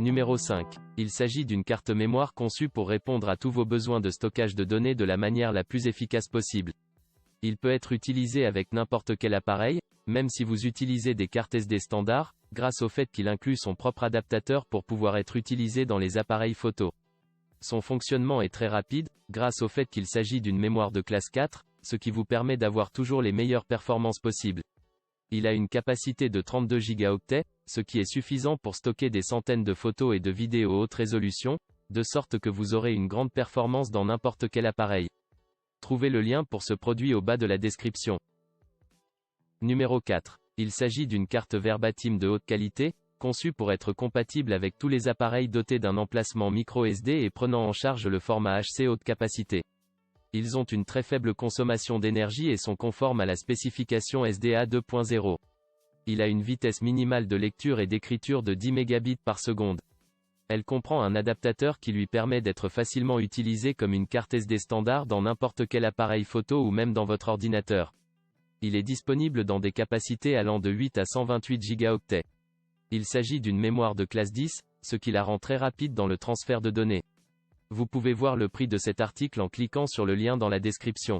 Numéro 5. Il s'agit d'une carte mémoire conçue pour répondre à tous vos besoins de stockage de données de la manière la plus efficace possible. Il peut être utilisé avec n'importe quel appareil, même si vous utilisez des cartes SD standards, grâce au fait qu'il inclut son propre adaptateur pour pouvoir être utilisé dans les appareils photo. Son fonctionnement est très rapide, grâce au fait qu'il s'agit d'une mémoire de classe 4, ce qui vous permet d'avoir toujours les meilleures performances possibles. Il a une capacité de 32 Go, ce qui est suffisant pour stocker des centaines de photos et de vidéos haute résolution, de sorte que vous aurez une grande performance dans n'importe quel appareil. Trouvez le lien pour ce produit au bas de la description. Numéro 4. Il s'agit d'une carte verbatim de haute qualité, conçue pour être compatible avec tous les appareils dotés d'un emplacement micro-SD et prenant en charge le format HC haute capacité. Ils ont une très faible consommation d'énergie et sont conformes à la spécification SDA 2.0. Il a une vitesse minimale de lecture et d'écriture de 10 mégabits par seconde. Elle comprend un adaptateur qui lui permet d'être facilement utilisé comme une carte SD standard dans n'importe quel appareil photo ou même dans votre ordinateur. Il est disponible dans des capacités allant de 8 à 128 Go. Il s'agit d'une mémoire de classe 10, ce qui la rend très rapide dans le transfert de données. Vous pouvez voir le prix de cet article en cliquant sur le lien dans la description.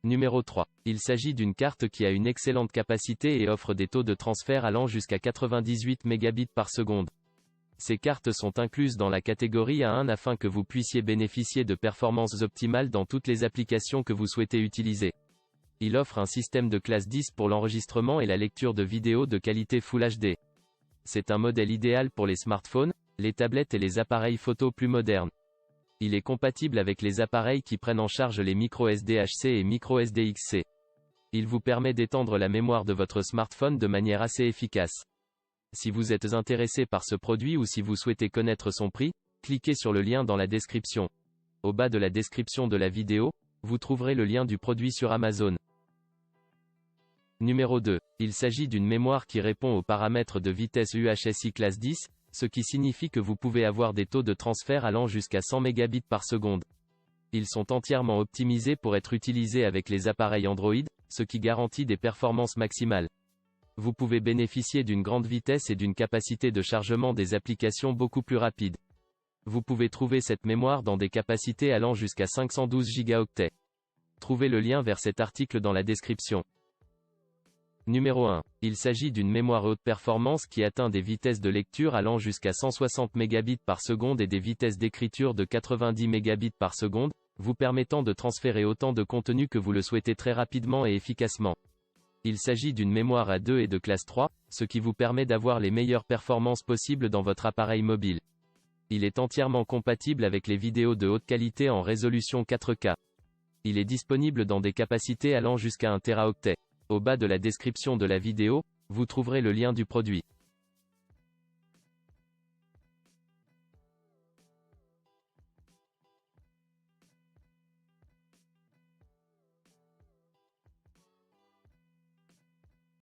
Numéro 3. Il s'agit d'une carte qui a une excellente capacité et offre des taux de transfert allant jusqu'à 98 mégabits par seconde. Ces cartes sont incluses dans la catégorie A1 afin que vous puissiez bénéficier de performances optimales dans toutes les applications que vous souhaitez utiliser. Il offre un système de classe 10 pour l'enregistrement et la lecture de vidéos de qualité Full HD. C'est un modèle idéal pour les smartphones, les tablettes et les appareils photo plus modernes. Il est compatible avec les appareils qui prennent en charge les micro SD HC et micro SD XC. Il vous permet d'étendre la mémoire de votre smartphone de manière assez efficace. Si vous êtes intéressé par ce produit ou si vous souhaitez connaître son prix, cliquez sur le lien dans la description. Au bas de la description de la vidéo, vous trouverez le lien du produit sur Amazon. Numéro 2. Il s'agit d'une mémoire qui répond aux paramètres de vitesse UHSI classe 10, ce qui signifie que vous pouvez avoir des taux de transfert allant jusqu'à 100 mégabits par seconde. Ils sont entièrement optimisés pour être utilisés avec les appareils Android, ce qui garantit des performances maximales. Vous pouvez bénéficier d'une grande vitesse et d'une capacité de chargement des applications beaucoup plus rapide. Vous pouvez trouver cette mémoire dans des capacités allant jusqu'à 512 Go. Trouvez le lien vers cet article dans la description. Numéro 1. Il s'agit d'une mémoire haute performance qui atteint des vitesses de lecture allant jusqu'à 160 mégabits par seconde et des vitesses d'écriture de 90 mégabits par seconde, vous permettant de transférer autant de contenu que vous le souhaitez très rapidement et efficacement. Il s'agit d'une mémoire A2 et de classe 3, ce qui vous permet d'avoir les meilleures performances possibles dans votre appareil mobile. Il est entièrement compatible avec les vidéos de haute qualité en résolution 4K. Il est disponible dans des capacités allant jusqu'à 1 Teraoctet. Au bas de la description de la vidéo, vous trouverez le lien du produit.